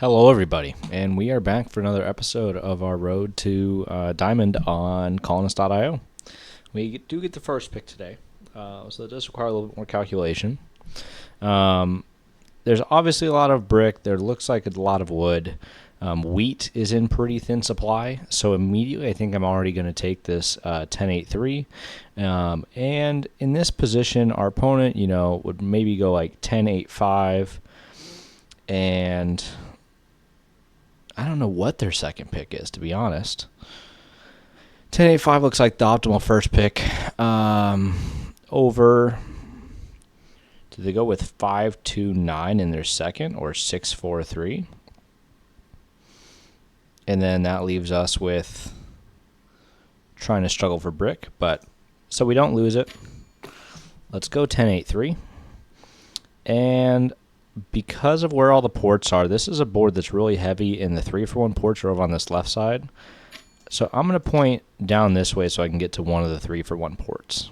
Hello, everybody, and we are back for another episode of our road to Diamond on Colonist.io. We do get the first pick today, so it does require a little bit more calculation. There's obviously a lot of brick. There looks like a lot of wood. Wheat is in pretty thin supply, so immediately I think I'm already going to take this 10.83. And in this position, our opponent, would maybe go like 10.85, and I don't know what their second pick is, to be honest. 10.85 looks like the optimal first pick. Over. Do they go with 5.29 in their second or 6.43? And then that leaves us with trying to struggle for brick. But so we don't lose it. Let's go 10.83. And because of where all the ports are, this is a board that's really heavy, and the 3-for-1 ports are over on this left side. So I'm going to point down this way so I can get to one of the 3-for-1 ports.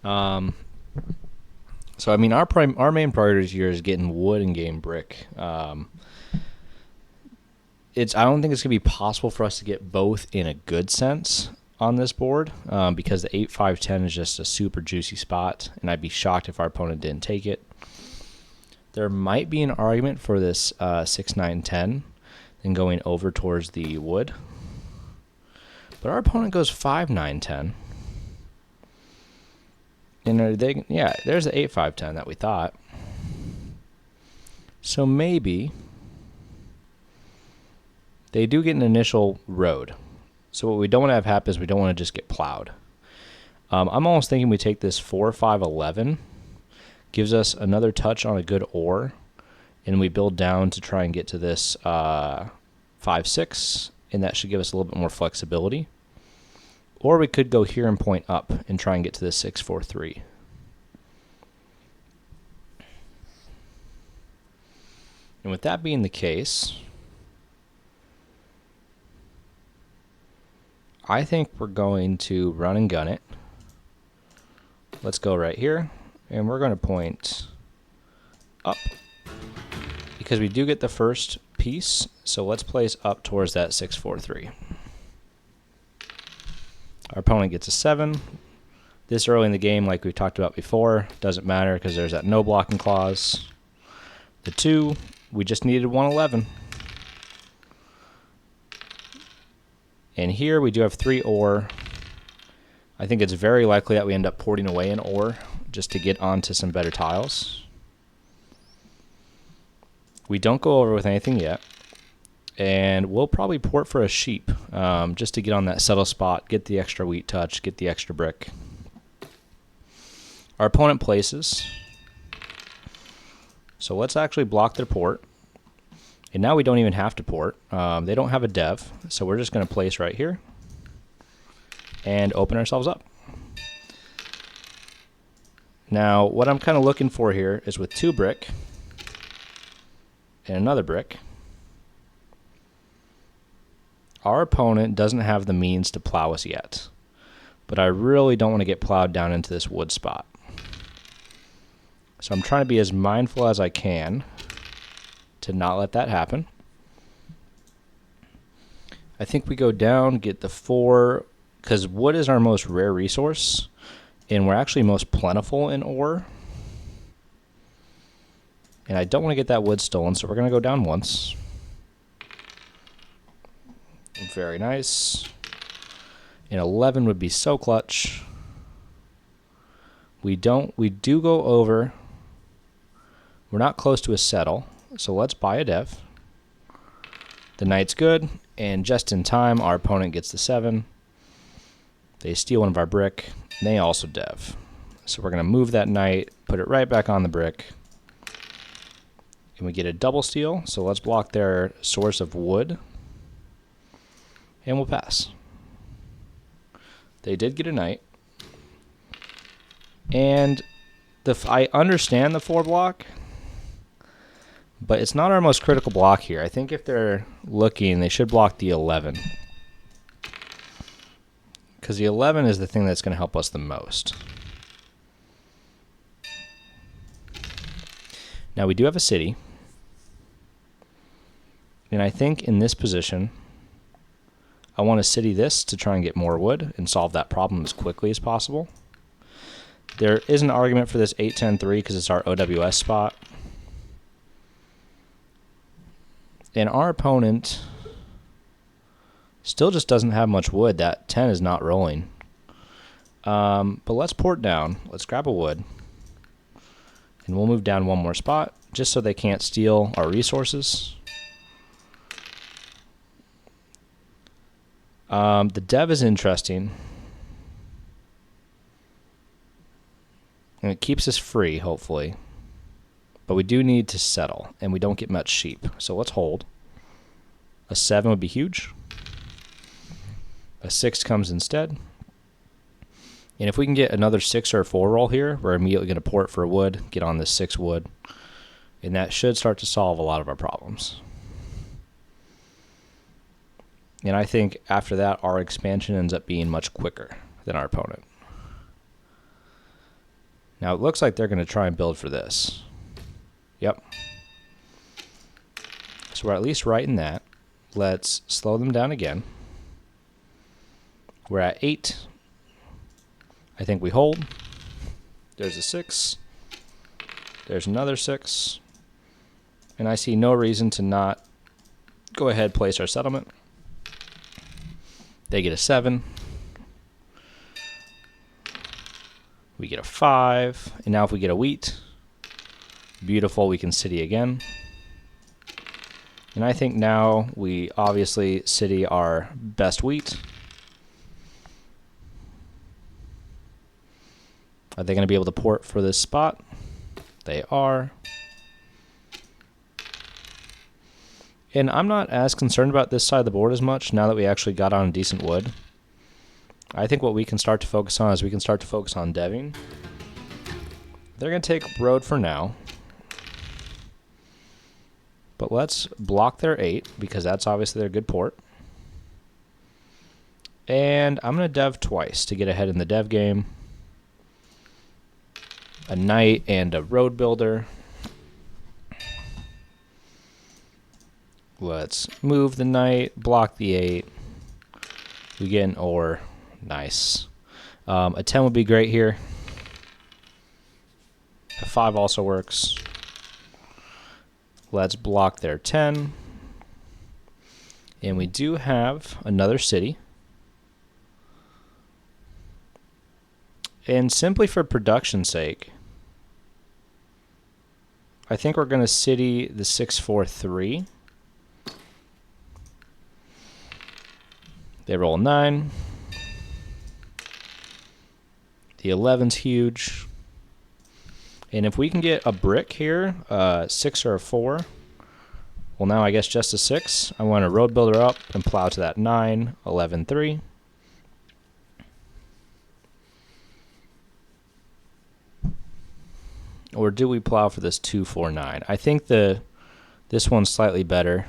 So I mean, our main priority here is getting wood and getting brick. I don't think it's going to be possible for us to get both in a good sense on this board, because the 8-5-10 is just a super juicy spot, and I'd be shocked if our opponent didn't take it. There might be an argument for this 6-9-10 and going over towards the wood. But our opponent goes 5-9-10. And there's the 8-5-10 that we thought. So maybe they do get an initial road. So what we don't want to have happen is we don't want to just get plowed. I'm almost thinking we take this 4-5-11. Gives us another touch on a good ore, and we build down to try and get to this 5-6, and that should give us a little bit more flexibility. Or we could go here and point up and try and get to this 6-4-3. And with that being the case, I think we're going to run and gun it. Let's go right here. And we're going to point up because we do get the first piece. So let's place up towards that 6-4-3. Our opponent gets a 7. This early in the game, like we talked about before, doesn't matter because there's that no blocking clause. The 2, we just needed 1-11. And here we do have 3 ore. I think it's very likely that we end up porting away an ore just to get onto some better tiles. We don't go over with anything yet. And we'll probably port for a sheep just to get on that settle spot, get the extra wheat touch, get the extra brick. Our opponent places. So let's actually block their port. And now we don't even have to port. They don't have a dev, so we're just going to place right here and open ourselves up. Now, what I'm kind of looking for here is with 2 brick and another brick, our opponent doesn't have the means to plow us yet, but I really don't want to get plowed down into this wood spot. So I'm trying to be as mindful as I can to not let that happen. I think we go down, get the 4, because wood is our most rare resource, and we're actually most plentiful in ore. And I don't want to get that wood stolen, so we're going to go down once. Very nice. And 11 would be so clutch. We do go over. We're not close to a settle, so let's buy a dev. The knight's good, and just in time, our opponent gets the 7. They steal one of our brick, and they also dev. So we're going to move that knight, put it right back on the brick, and we get a double steal. So let's block their source of wood, and we'll pass. They did get a knight, and I understand the 4 block, but it's not our most critical block here. I think if they're looking, they should block the 11. Because the 11 is the thing that's going to help us the most. Now we do have a city. And I think in this position, I want to city this to try and get more wood and solve that problem as quickly as possible. There is an argument for this 8-10-3 because it's our OWS spot. And our opponent still just doesn't have much wood. That 10 is not rolling. But let's port down. Let's grab a wood. And we'll move down one more spot just so they can't steal our resources. The dev is interesting. And it keeps us free, hopefully. But we do need to settle, and we don't get much sheep. So let's hold. A 7 would be huge. A 6 comes instead. And if we can get another 6 or a 4 roll here, we're immediately going to port for wood, get on this 6 wood. And that should start to solve a lot of our problems. And I think after that, our expansion ends up being much quicker than our opponent. Now it looks like they're going to try and build for this. Yep. So we're at least right in that. Let's slow them down again. We're at 8. I think we hold. There's a 6. There's another 6. And I see no reason to not go ahead and place our settlement. They get a 7. We get a 5. And now if we get a wheat, beautiful, we can city again. And I think now we obviously city our best wheat. Are they going to be able to port for this spot? They are. And I'm not as concerned about this side of the board as much now that we actually got on decent wood. I think what we can start to focus on is we can start to focus on deving. They're going to take road for now. But let's block their 8 because that's obviously their good port. And I'm going to dev twice to get ahead in the dev game. A knight and a road builder. Let's move the knight, block the 8. We get an ore. Nice. A 10 would be great here. A 5 also works. Let's block their 10. And we do have another city. And simply for production's sake, I think we're going to city the 6-4-3. They roll 9. The 11's huge. And if we can get a brick here, 6 or a 4, well now I guess just a 6. I want to road builder up and plow to that 9, 11, 3. Or do we plow for this 2, 4, 9? I think this one's slightly better.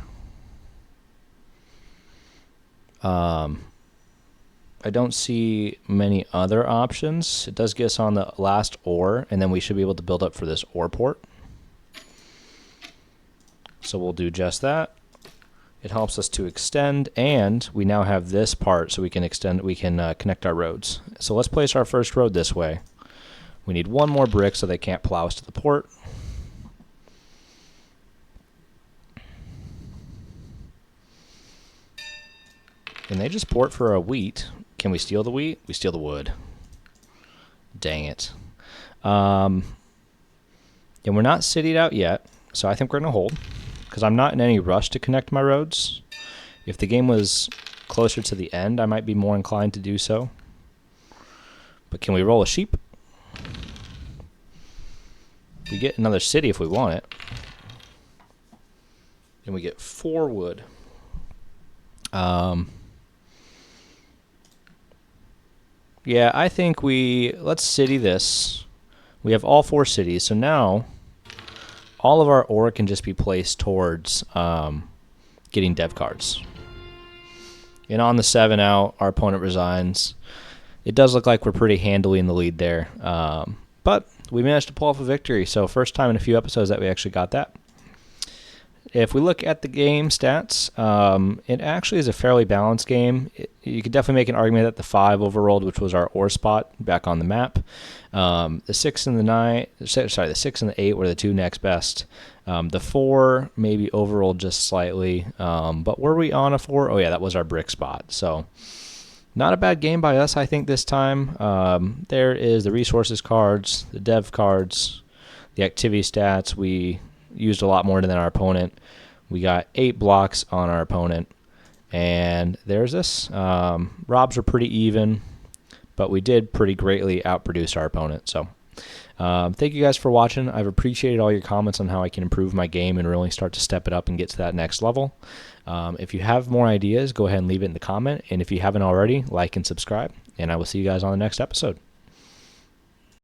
I don't see many other options. It does get us on the last ore, and then we should be able to build up for this ore port. So we'll do just that. It helps us to extend, and we now have this part so we can extend. We can connect our roads. So let's place our first road this way. We need one more brick so they can't plow us to the port. And they just port for a wheat. Can we steal the wheat? We steal the wood. Dang it. And we're not citied out yet, so I think we're going to hold. Because I'm not in any rush to connect my roads. If the game was closer to the end, I might be more inclined to do so. But can we roll a sheep? We get another city if we want it. And we get 4 wood. Yeah, I think let's city this. We have all 4 cities, so now all of our ore can just be placed towards getting dev cards. And on the 7 out, our opponent resigns. It does look like we're pretty handily in the lead there. But we managed to pull off a victory, so first time in a few episodes that we actually got that. if we look at the game stats, it actually is a fairly balanced game. You could definitely make an argument that the 5 overrolled, which was our ore spot back on the map. The 6 and the 6 and the 8 were the 2 next best. The 4 maybe overrolled just slightly. But were we on a 4? Oh yeah, that was our brick spot. So not a bad game by us, I think, this time. There is the resources cards, the dev cards, the activity stats. We used a lot more than our opponent. We got 8 blocks on our opponent. And there's this. Robs were pretty even, but we did pretty greatly outproduce our opponent. So thank you guys for watching. I've appreciated all your comments on how I can improve my game and really start to step it up and get to that next level. If you have more ideas, go ahead and leave it in the comment. And if you haven't already, like and subscribe. And I will see you guys on the next episode.